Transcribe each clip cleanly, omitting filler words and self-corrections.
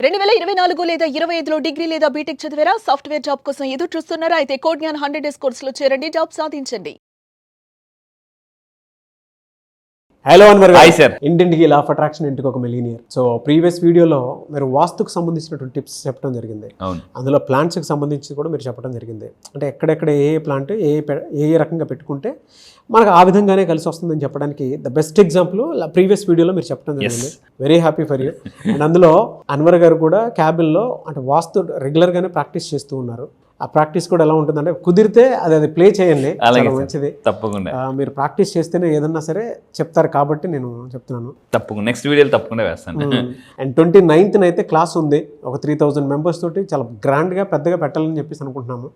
2024 లేదా 25లో డిగ్రీ లేదా బీటెక్ చదివారా? సాఫ్ట్వేర్ జాబ్ కోసం ఎదురు చూస్తున్నారా? అయితే కోడ్ జ్ఞాన్ 100 డేస్ కోర్సులో చేరండి, జాబ్ సాధించండి. Hello Anwar hi sir. ఇంటింటికి లా ఆఫ్ అట్రాక్షన్ ఇంటికి ఒక మిలీనియర్. సో ప్రీవియస్ వీడియోలో మీరు వాస్తుకు సంబంధించినటువంటి టిప్స్ చెప్పడం జరిగింది. అందులో ప్లాంట్స్కి సంబంధించి కూడా మీరు చెప్పడం జరిగింది. అంటే ఎక్కడెక్కడ ఏ ప్లాంట్ ఏ రకంగా పెట్టుకుంటే మనకు ఆ విధంగానే కలిసి వస్తుందని చెప్పడానికి ద బెస్ట్ ఎగ్జాంపుల్ ప్రీవియస్ వీడియోలో మీరు చెప్పడం జరిగింది. Very happy for you. And అందులో అన్వర్ గారు కూడా క్యాబిన్లో అంటే వాస్తు రెగ్యులర్గానే ప్రాక్టీస్ చేస్తూ ఉన్నారు. ఆ ప్రాక్టీస్ కూడా ఎలా ఉంటుందంటే కుదిరితే అది ప్లే చేయండి, చాలా మంచిది. తప్పకుండా మీరు ప్రాక్టీస్ చేస్తేనే ఏదన్నా సరే చెప్తారు కాబట్టి నేను చెప్తున్నాను. తప్పకుండా నెక్స్ట్ వీడియోలో తప్పకుండా వేస్తాను. అండ్ 29th అయితే క్లాస్ ఉంది. ఒక 3000 మెంబర్స్ తోటి చాలా గ్రాండ్గా పెద్దగా పెట్టాలని చెప్పేసి అనుకుంటున్నాము.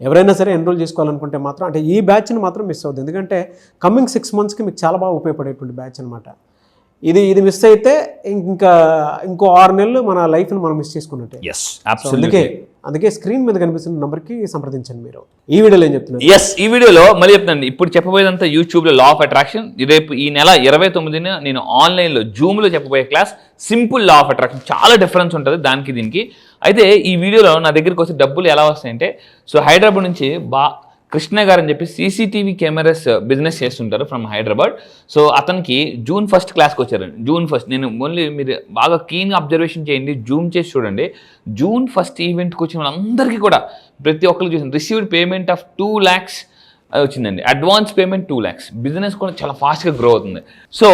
ఎవరైనా సరే ఎన్రోల్ చేసుకోవాలనుకుంటే మాత్రం అంటే ఈ బ్యాచ్ని మాత్రం మిస్ అవుతుంది. ఎందుకంటే కమింగ్ 6 monthsకి మీకు చాలా బాగా ఉపయోగపడేటువంటి బ్యాచ్ అనమాట. ఇది మిస్ అయితే ఇంకో 6 నెలలు మన లైఫ్ని మనం మిస్ చేసుకున్నట్టే. అందుకే స్క్రీన్ మీద కనిపిస్తున్న నెంబర్కి సంప్రదించండి. మీరు ఈ వీడియోలో ఏం చెప్తున్నారు? ఈ వీడియోలో మళ్ళీ చెప్తాను. ఇప్పుడు చెప్పబోయేదంతా యూట్యూబ్లో లా ఆఫ్ అట్రాక్షన్. రేపు ఈ నెల 29న నేను ఆన్లైన్లో జూమ్లో చెప్పబోయే class simple law of attraction. చాలా డిఫరెన్స్ ఉంటుంది దానికి దీనికి. అయితే ఈ వీడియోలో నా దగ్గరికి వచ్చే డబ్బులు ఎలా వస్తాయంటే, సో హైదరాబాద్ నుంచి కృష్ణ గారు అని చెప్పి సీసీటీవీ కెమెరాస్ బిజినెస్ చేస్తుంటారు ఫ్రమ్ హైదరాబాద్. సో అతనికి June 1 క్లాస్కి వచ్చారు. June 1 నేను ఓన్లీ మీరు బాగా కీన్గా అబ్జర్వేషన్ చేయండి, జూమ్ చేసి చూడండి. June 1 ఈవెంట్కి వచ్చిన వాళ్ళందరికీ కూడా ప్రతి ఒక్కరికి చూసాను రిసీవ్డ్ పేమెంట్ ఆఫ్ 2 lakhs వచ్చిందండి. Advance payment 2 lakhs. బిజినెస్ కూడా చాలా ఫాస్ట్గా గ్రో అవుతుంది. సో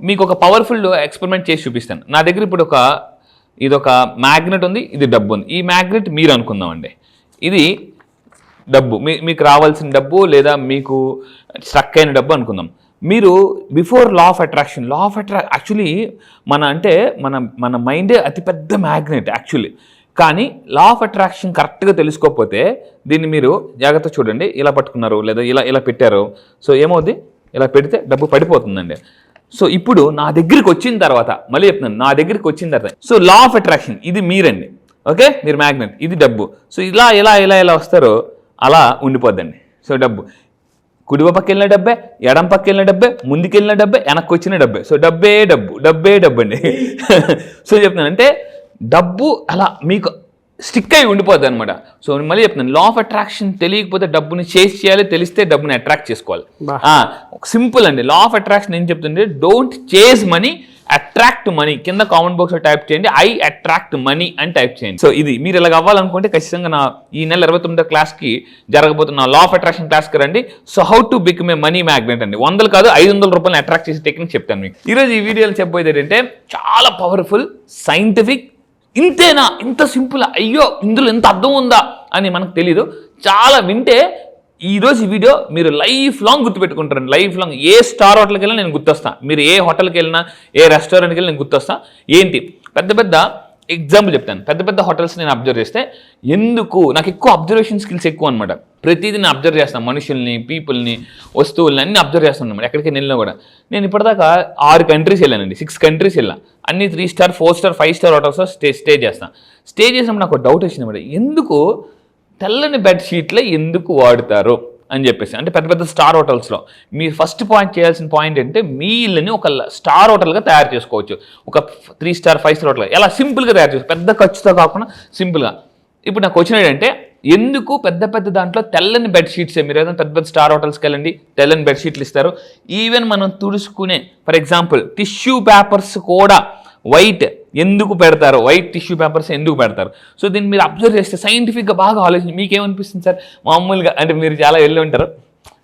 మీకు ఒక పవర్ఫుల్ ఎక్స్పెరిమెంట్ చేసి చూపిస్తాను. నా దగ్గర ఇప్పుడు ఇదొక మ్యాగ్నెట్ ఉంది, ఇది డబ్బు ఉంది. ఈ మ్యాగ్నెట్ మీరు అనుకుందామండి, ఇది డబ్బు, మీకు రావాల్సిన డబ్బు లేదా మీకు స్ట్రక్ అయిన డబ్బు అనుకుందాం. మీరు before law of attraction actually మన మైండే అతిపెద్ద మ్యాగ్నెట్ యాక్చువల్లీ. కానీ లా ఆఫ్ అట్రాక్షన్ కరెక్ట్గా తెలుసుకోకపోతే దీన్ని మీరు జాగ్రత్త చూడండి. ఇలా పట్టుకున్నారు లేదా ఇలా పెట్టారు, సో ఏమవుద్ది, ఇలా పెడితే డబ్బు పడిపోతుందండి. సో ఇప్పుడు నా దగ్గరికి వచ్చిన తర్వాత మళ్ళీ చెప్తున్నాను, నా దగ్గరికి వచ్చిన తర్వాత సో లా ఆఫ్ అట్రాక్షన్ ఇది మీరండి, ఓకే, మీరు మ్యాగ్నెట్, ఇది డబ్బు. సో ఇలా వస్తారో అలా ఉండిపోద్దండి. సో డబ్బు కుడివ పక్క వెళ్ళిన డబ్బే, ఎడం పక్క వెళ్ళిన డబ్బే, ముందుకెళ్ళిన డబ్బే, వెనక్కి వచ్చిన డబ్బే. సో డబ్బే డబ్బు అండి. సో చెప్తున్నాను అంటే డబ్బు అలా మీకు స్టిక్ అయి ఉండిపోద్ది అనమాట. సో మళ్ళీ చెప్తున్నాను, లా ఆఫ్ అట్రాక్షన్ తెలియకపోతే డబ్బుని చేసి చేయాలి, తెలిస్తే డబ్బుని అట్రాక్ట్ చేసుకోవాలి. సింపుల్ అండి. లా ఆఫ్ అట్రాక్షన్ ఏం చెప్తుంటే, don't chase money, attract money. కింద కామెంట్ బాక్స్లో టైప్ చేయండి, ఐ అట్రాక్ట్ మనీ అని టైప్ చేయండి. సో ఇది మీరు ఇలా అవ్వాలనుకుంటే ఖచ్చితంగా నా ఈ నెల 29వ క్లాస్కి జరగబోతున్న లా ఆఫ్ అట్రాక్షన్ క్లాస్కి రండి. So how to become a money magnet అండి. 100 కాదు 500 రూపాయలు అట్రాక్ట్ చేసే టెక్నిక్ చెప్తాను మీకు. ఈరోజు ఈ వీడియోలో చెప్పబోయేది ఏంటంటే చాలా పవర్ఫుల్, సైంటిఫిక్. ఇంతేనా, ఇంత సింపుల్, అయ్యో ఇందులో ఎంత అర్థం ఉందా అని మనకు తెలీదు. చాలా వింటే ఈరోజు ఈ వీడియో మీరు లైఫ్ లాంగ్ గుర్తుపెట్టుకుంటారండి. లైఫ్ లాంగ్ ఏ స్టార్ హోటల్కి వెళ్ళినా నేను గుర్తొస్తాను, మీరు ఏ హోటల్కి వెళ్ళినా ఏ రెస్టారెంట్కి వెళ్ళినా నేను గుర్తొస్తాను. ఏంటి పెద్ద ఎగ్జాంపుల్ చెప్తాను. పెద్ద హోటల్స్ నేను అబ్జర్వ్ చేస్తే ఎందుకు నాకు ఎక్కువ అబ్జర్వేషన్ స్కిల్స్ ఎక్కువ అనమాట. ప్రతిదీ నేను అబ్జర్వ్ చేస్తాను, మనుషుల్ని, పీపుల్ని, వస్తువుల్ని అన్ని అబ్జర్వ్ చేస్తాను అనమాట. ఎక్కడికి వెళ్ళినా కూడా నేను ఇప్పటిదాకా 6 కంట్రీస్ వెళ్ళానండి, 6 కంట్రీస్ వెళ్ళా. అన్ని 3 star 4 star 5 star హోటల్స్లో స్టే చేస్తాను. స్టే చేసినప్పుడు నాకు డౌట్ వచ్చింది అనమాట, ఎందుకు తెల్లని బెడ్షీట్లే ఎందుకు వాడతారు అని చెప్పేసి. అంటే పెద్ద స్టార్ హోటల్స్లో మీరు ఫస్ట్ పాయింట్ చేయాల్సిన పాయింట్ ఏంటంటే, మీ ఇల్లుని ఒక స్టార్ హోటల్గా తయారు చేసుకోవచ్చు. ఒక 3 star 5 star హోటల్ ఎలా సింపుల్గా తయారు చేసుకోవచ్చు, పెద్ద ఖర్చుతో కాకుండా సింపుల్గా. ఇప్పుడు నాకు వచ్చిన ఏంటంటే, ఎందుకు పెద్ద దాంట్లో తెల్లని బెడ్షీట్సే. మీరు ఏదైనా పెద్ద స్టార్ హోటల్స్కి వెళ్ళండి, తెల్లని బెడ్షీట్లు ఇస్తారు. ఈవెన్ మనం తుడుచుకునే ఫర్ ఎగ్జాంపుల్ టిష్యూ పేపర్స్ కూడా వైట్ ఎందుకు పెడతారు, వైట్ టిష్యూ పేపర్స్ ఎందుకు పెడతారు. సో దీన్ని మీరు అబ్జర్వ్ చేస్తే సైంటిఫిక్గా బాగా ఆలోచించి మీకేమనిపిస్తుంది సార్, మామూలుగా అంటే మీరు చాలా వెళ్ళి ఉంటారు.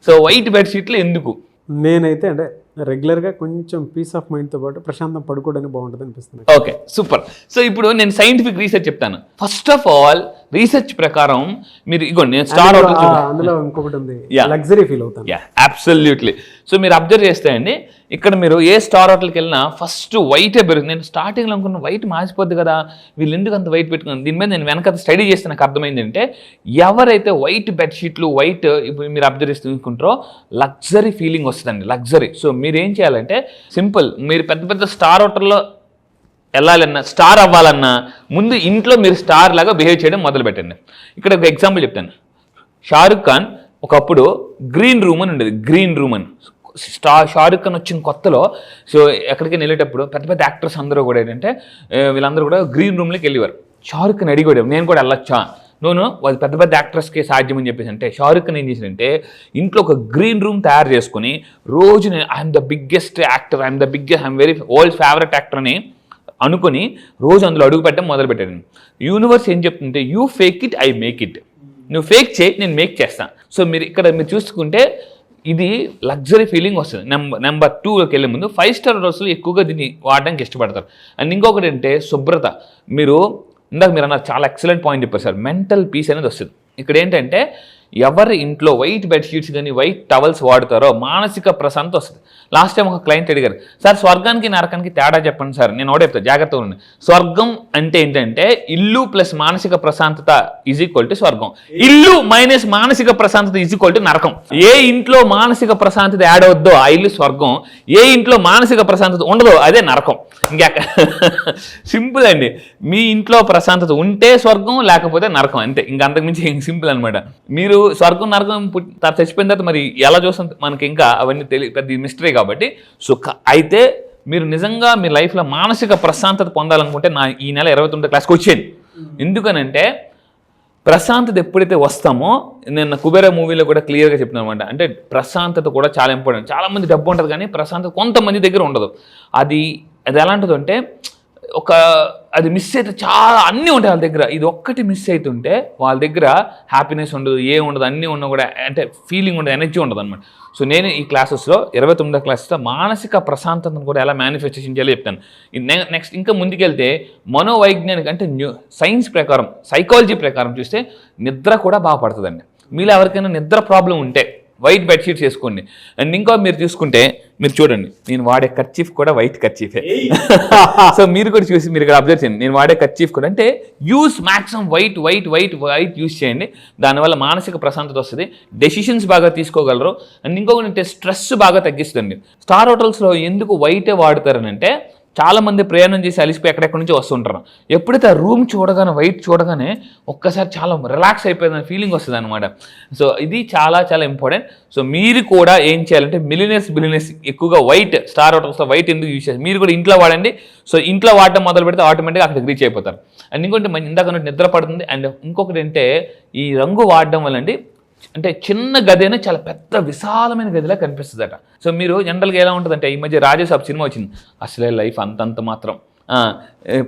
సో వైట్ బెడ్షీట్లు ఎందుకు? నేనైతే అంటే రెగ్యులర్గా కొంచెం పీస్ ఆఫ్ మైండ్తో పాటు ప్రశాంతం పడుకోవడానికి బాగుంటుంది అనిపిస్తుంది. Okay, super. సో ఇప్పుడు నేను సైంటిఫిక్ రీసెర్చ్ చెప్తాను. ఫస్ట్ ఆఫ్ ఆల్ రీసెర్చ్ ప్రకారం మీరు ఇగోండి, నేను స్టార్ హోటల్ అందులో ఇంకొకటి ఉంది, లగ్జరీ ఫీల్ అవుతాను. అబ్సల్యూట్లీ. సో మీరు అబ్జర్వ్ చేస్తే అండి, ఇక్కడ మీరు ఏ స్టార్ హోటల్కి వెళ్ళినా ఫస్ట్ వైటే పెరుగుతుంది. నేను స్టార్టింగ్లో అనుకున్న వైట్ మాసిపోద్ది కదా, వీళ్ళు ఎందుకు అంత వైట్ పెట్టుకున్నాను. దీని మీద నేను వెనక స్టడీ చేస్తే నాకు అర్థమైంది అంటే, ఎవరైతే వైట్ బెడ్షీట్లు వైట్ ఇప్పుడు మీరు అబ్జర్వ్ చేసి తీసుకుంటారో లగ్జరీ ఫీలింగ్ వస్తుందండి, లగ్జరీ. సో మీరు ఏం చేయాలంటే సింపుల్, మీరు పెద్ద స్టార్ హోటల్లో వెళ్ళాలన్నా, స్టార్ అవ్వాలన్నా ముందు ఇంట్లో మీరు స్టార్ లాగా బిహేవ్ చేయడం మొదలు పెట్టండి. ఇక్కడ ఒక ఎగ్జాంపుల్ చెప్తాను. షారుఖ్ ఖాన్ ఒకప్పుడు గ్రీన్ రూమ్ అని ఉండేది, గ్రీన్ రూమ్ అని షారుఖ్ ఖాన్ వచ్చిన కొత్తలో సో ఎక్కడికి వెళ్ళేటప్పుడు పెద్ద పెద్ద యాక్టర్స్ అందరూ కూడా ఏంటంటే వీళ్ళందరూ కూడా గ్రీన్ రూమ్లోకి వెళ్ళేవారు. షారుఖ్ ఖాన్ అడిగాడు, నేను కూడా వెళ్ళొచ్చా? నోను, అది పెద్ద పెద్ద యాక్టర్స్కి సాధ్యం అని చెప్పేసి. అంటే షారుఖ్ ఖాన్ ఏం చేశాడంటే ఇంట్లో ఒక గ్రీన్ రూమ్ తయారు చేసుకుని రోజు నేను I'm the biggest actor, I'm very old favourite actor అని అనుకుని రోజు అందులో అడుగు పెట్టడం మొదలుపెట్టాను. యూనివర్స్ ఏం చెప్తుంటే you fake it, I make it. నువ్వు ఫేక్ చేయి, నేను మేక్ చేస్తాను. సో మీరు చూసుకుంటే ఇది లగ్జరీ ఫీలింగ్ వస్తుంది. నెంబర్ 2లోకి వెళ్ళే ముందు 5 స్టార్ హోటల్స్లో ఎక్కువగా దీన్ని వాడడానికి ఇష్టపడతారు. అండ్ ఇంకొకటి అంటే శుభ్రత. మీరు అన్నారు చాలా ఎక్సలెంట్ పాయింట్ చెప్పారు సార్, మెంటల్ పీస్ అనేది వస్తుంది. ఇక్కడ ఏంటంటే ఎవరి ఇంట్లో వైట్ బెడ్షీట్స్ కానీ వైట్ టవల్స్ వాడతారో మానసిక ప్రశాంతత వస్తుంది. లాస్ట్ టైం ఒక క్లయింట్ అడిగారు, సార్ స్వర్గానికి నరకానికి తేడా చెప్పండి సార్. నేను ఒకటే చెప్తాను, జాగ్రత్తగా ఉండండి. స్వర్గం అంటే ఏంటంటే ఇల్లు ప్లస్ మానసిక ప్రశాంతత ఈజ్ ఈక్వల్ టు స్వర్గం. ఇల్లు మైనస్ మానసిక ప్రశాంతత ఈజ్ ఈక్వల్ టు నరకం. ఏ ఇంట్లో మానసిక ప్రశాంతత యాడ్ అవుద్దో ఆ ఇల్లు స్వర్గం, ఏ ఇంట్లో మానసిక ప్రశాంతత ఉండదో అదే నరకం. ఇంకా సింపుల్ అండి. మీ ఇంట్లో ప్రశాంతత ఉంటే స్వర్గం, లేకపోతే నరకం, అంతే. ఇంకా అంతకుమించి సింపుల్ అనమాట. మీరు స్వర్గం నరకం చచ్చిపోయిన తర్వాత మరి ఎలా చూస్తాం మనకి ఇంకా అవన్నీ పెద్ద మిస్టరీ కాబట్టి. సో అయితే మీరు నిజంగా మీ లైఫ్లో మానసిక ప్రశాంతత పొందాలనుకుంటే ఈ నెల 29 క్లాస్కి వచ్చేయండి. ఎందుకనంటే ప్రశాంతత ఎప్పుడైతే వస్తామో, నేను కుబేరా మూవీలో కూడా క్లియర్గా చెప్తున్నాను అనమాట. అంటే ప్రశాంతత కూడా చాలా ఇంపార్టెంట్. చాలామంది డబ్బు ఉంటుంది కానీ ప్రశాంతత కొంతమంది దగ్గర ఉండదు. అది ఎలాంటిది అంటే అది మిస్ అయితే చాలా అన్నీ ఉంటాయి వాళ్ళ దగ్గర. ఇది ఒక్కటి మిస్ అవుతుంటే వాళ్ళ దగ్గర హ్యాపీనెస్ ఉండదు, ఉండదు, అన్నీ ఉన్నా కూడా అంటే ఫీలింగ్ ఉండదు, ఎనర్జీ ఉండదు అనమాట. సో నేను ఈ క్లాసెస్లో 29వ క్లాసెస్లో మానసిక ప్రశాంతతను కూడా ఎలా మేనిఫెస్టేషన్ చేయాలో చెప్తాను. నెక్స్ట్ ఇంకా ముందుకెళ్తే మనోవైజ్ఞానిక అంటే సైన్స్ ప్రకారం, సైకాలజీ ప్రకారం చూస్తే నిద్ర కూడా బాగా పడుతుందండి. మీలో ఎవరికైనా నిద్ర ప్రాబ్లం ఉంటే వైట్ బెడ్షీట్స్ వేసుకోండి. అండ్ ఇంకా మీరు చూసుకుంటే మీరు చూడండి, నేను వాడే కర్చీఫ్ కూడా వైట్ కర్చీఫే. సో మీరు కూడా చూసి మీరు ఇక్కడ అబ్జర్వ్ చేయండి, నేను వాడే కర్చీఫ్ కూడా అంటే యూస్ మ్యాక్సిమం వైట్ యూస్ చేయండి. దానివల్ల మానసిక ప్రశాంతత వస్తుంది, డెసిషన్స్ బాగా తీసుకోగలరు. అండ్ ఇంకొకటి అంటే స్ట్రెస్ బాగా తగ్గిస్తుంది. స్టార్ హోటల్స్లో ఎందుకు వైటే వాడతారనంటే చాలామంది ప్రయాణం చేసి అలిసిపోయి ఎక్కడెక్కడి నుంచి వస్తుంటారు. ఎప్పుడైతే ఆ రూమ్ చూడగానే వైట్ చూడగానే ఒక్కసారి చాలా రిలాక్స్ అయిపోయిందని ఫీలింగ్ వస్తుంది అనమాట. సో ఇది చాలా చాలా ఇంపార్టెంట్. సో మీరు కూడా ఏం చేయాలంటే బిలియనర్స్ ఎక్కువగా వైట్ స్టార్ హోటల్స్లో వైట్ ఎందుకు యూజ్ చేస్తారు, మీరు కూడా ఇంట్లో వాడండి. సో ఇంట్లో వాడటం మొదలు పెడితే ఆటోమేటిక్గా అక్కడికి రీచ్ అయిపోతారు. అండ్ ఇంకోటి ఇందాక నిద్ర పడుతుంది. అండ్ ఇంకొకటి అంటే ఈ రంగు వాడడం వల్ల అంటే చిన్న గది అయినా చాలా పెద్ద విశాలమైన గదిలా కనిపిస్తుందట. సో మీరు జనరల్గా ఎలా ఉంటుందంటే ఈ మధ్య రాజేసాబ్ సినిమా వచ్చింది, అసలే లైఫ్ అంతంత మాత్రం,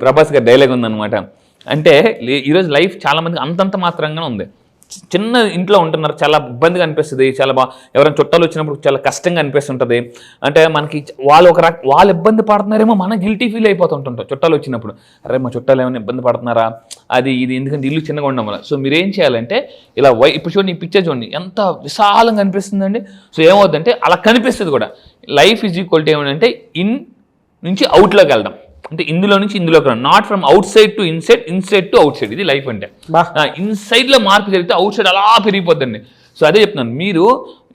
ప్రభాస్ గారి డైలాగ్ ఉందన్నమాట. అంటే ఈరోజు లైఫ్ చాలామందికి అంతంత మాత్రంగానే ఉంది. చిన్న ఇంట్లో ఉంటున్నారు, చాలా ఇబ్బందిగా అనిపిస్తుంది, చాలా ఎవరైనా చుట్టాలు వచ్చినప్పుడు చాలా కష్టంగా అనిపిస్తుంటుంది. అంటే మనకి వాళ్ళు ఇబ్బంది పడుతున్నారేమో మనం గిల్టీ ఫీల్ అయిపోతుంటాం చుట్టాలు వచ్చినప్పుడు. అరే మా చుట్టాలు ఏమైనా ఇబ్బంది పడుతున్నారా, ఇది ఎందుకంటే ఇల్లు చిన్నగా ఉండడం వల్ల. సో మీరు ఏం చేయాలంటే ఇలా ఇప్పుడు చూడండి, ఈ పిక్చర్ చూడండి ఎంత విశాలంగా అనిపిస్తుందండి. సో ఏమవుతుందంటే అలా కనిపిస్తుంది కూడా. లైఫ్ ఈజ్ ఈక్వల్ టు ఏమంటే ఇన్ నుంచి అవుట్లోకి వెళ్దాం, అంటే ఇందులో నుంచి ఇందులోకి రా, not from out side to inside to out side. ఇది లైఫ్ అంటే ఇన్సైడ్లో మార్పు జరిగితే అవుట్ సైడ్ అలా పెరిగిపోద్దండి. సో అదే చెప్తున్నాను, మీరు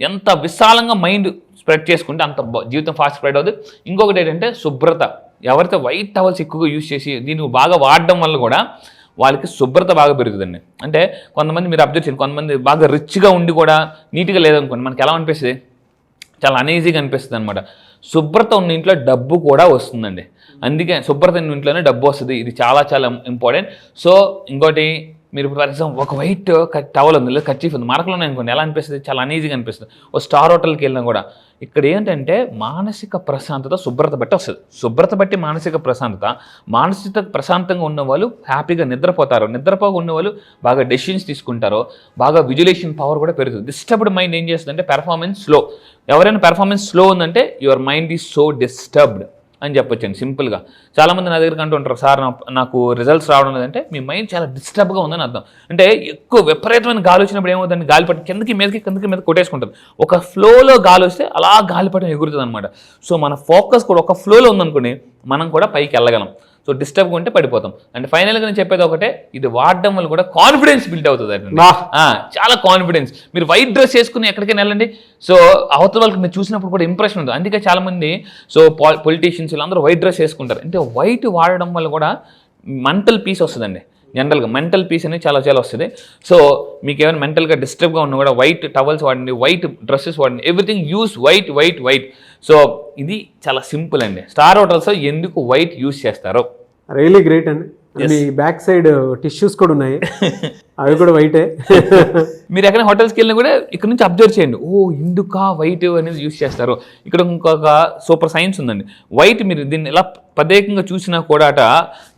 ఎంత విశాలంగా మైండ్ స్ప్రెడ్ చేసుకుంటే అంత జీవితం ఫాస్ట్ స్ప్రెడ్ అవుతుంది. ఇంకొకటి ఏంటంటే శుభ్రత. ఎవరైతే వైట్ టవల్స్ ఎక్కువగా యూజ్ చేసి దీన్ని బాగా వాడడం వల్ల కూడా వాళ్ళకి శుభ్రత బాగా పెరుగుతుందండి. అంటే కొంతమంది మీరు అబ్జర్వ్ చేయండి, కొంతమంది బాగా రిచ్గా ఉండి కూడా నీట్గా లేదనుకోండి, మనకి ఎలా అనిపిస్తుంది, చాలా అనీజీగా అనిపిస్తుంది అనమాట. శుభ్రత ఉన్న ఇంట్లో డబ్బు కూడా వస్తుందండి. అందుకే శుభ్రత ఉన్న ఇంట్లోనే డబ్బు వస్తుంది. ఇది చాలా చాలా ఇంపార్టెంట్. సో ఇంకోటి, మీరు ఫర్ ఎగ్జాంపుల్ ఒక వైట్ టవల్ ఉంది, లేదా కర్చీఫ్ ఉంది, మరకలు ఉన్నాయి అనుకోండి, ఎలా అనిపిస్తుంది, చాలా అనీజీగా అనిపిస్తుంది. ఓ స్టార్ హోటల్కి వెళ్ళినా కూడా ఇక్కడ ఏంటంటే మానసిక ప్రశాంతత శుభ్రత బట్టి వస్తుంది. శుభ్రత బట్టి మానసిక ప్రశాంతంగా ఉన్న వాళ్ళు హ్యాపీగా నిద్రపోతారు. నిద్రపోగా ఉన్న వాళ్ళు బాగా డెసిషన్స్ తీసుకుంటారు, బాగా విజులేషన్ పవర్ కూడా పెరుగుతుంది. డిస్టర్బ్డ్ మైండ్ ఏం చేస్తుందంటే పెర్ఫార్మెన్స్ స్లో. ఎవరైనా పెర్ఫార్మెన్స్ స్లో ఉందంటే your mind is so disturbed అని చెప్పొచ్చండి సింపుల్గా. చాలామంది నా దగ్గరికి అంటూ ఉంటారు, సార్ నాకు రిజల్ట్స్ రావడం లేదంటే మీ మైండ్ చాలా డిస్టర్బ్గా ఉందని అర్థం. అంటే ఎక్కువ విపరీతమైన గాలి వచ్చినప్పుడు ఏమవుతుందండి, గాలిపటం కిందకి మీద కొట్టేసుకుంటుంది. ఒక ఫ్లోలో గాలి వస్తే అలా గాలిపటం ఎగురుతుంది అనమాట. సో మన ఫోకస్ కూడా ఒక ఫ్లోలో ఉందనుకోండి, మనం కూడా పైకి వెళ్ళగలం. సో డిస్టర్బ్గా ఉంటే పడిపోతాం. అండ్ ఫైనల్గా నేను చెప్పేది ఒకటే, ఇది వాడడం వల్ల కూడా కాన్ఫిడెన్స్ బిల్డ్ అవుతుంది అండి. చాలా కాన్ఫిడెన్స్. మీరు వైట్ డ్రెస్ వేసుకుని ఎక్కడికైనా వెళ్ళండి, సో అవతల వాళ్ళకి మీరు చూసినప్పుడు కూడా ఇంప్రెషన్ ఉంటుంది. అందుకే చాలామంది సో పొలిటీషియన్స్ వీళ్ళందరూ వైట్ డ్రెస్ వేసుకుంటారు. అంటే వైట్ వాడడం వల్ల కూడా మెంటల్ పీస్ వస్తుందండి. జనరల్గా మెంటల్ పీస్ అనేది చాలా చాలా వస్తుంది. సో మీకు ఏమైనా మెంటల్గా డిస్టర్బ్గా ఉన్నా కూడా వైట్ టవల్స్ వాడండి, వైట్ డ్రెస్సెస్ వాడండి, everything use white white white. So ఇది చాలా సింపుల్ అండి. స్టార్ హోటల్స్ ఎందుకు వైట్ యూస్ చేస్తారో రియలీ గ్రేట్ అండి. మీ బ్యాక్ సైడ్ టిష్యూస్ కూడా ఉన్నాయి, అవి కూడా వైటే. మీరు ఎక్కడ హోటల్స్కి వెళ్ళినా కూడా ఇక్కడ నుంచి అబ్జర్వ్ చేయండి, ఓ ఇందుక వైట్ అనేది యూస్ చేస్తారు. ఇక్కడ ఇంకొక సూపర్ సైన్స్ ఉందండి. వైట్ మీరు దీన్ని ఇలా ప్రత్యేకంగా చూసినా కూడా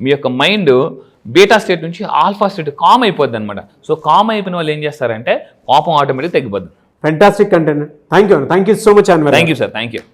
మీ యొక్క మైండ్ బీటా స్టేట్ నుంచి ఆల్ఫా స్టేట్ కామ్ అయిపోద్ది అనమాట. సో కామ్ అయిపోయిన వాళ్ళు ఏం చేస్తారంటే కోపం ఆటోమేటిక్ తగ్గిపోద్ది. Fantastic content. Thank you so much. Thank you sir, thank you.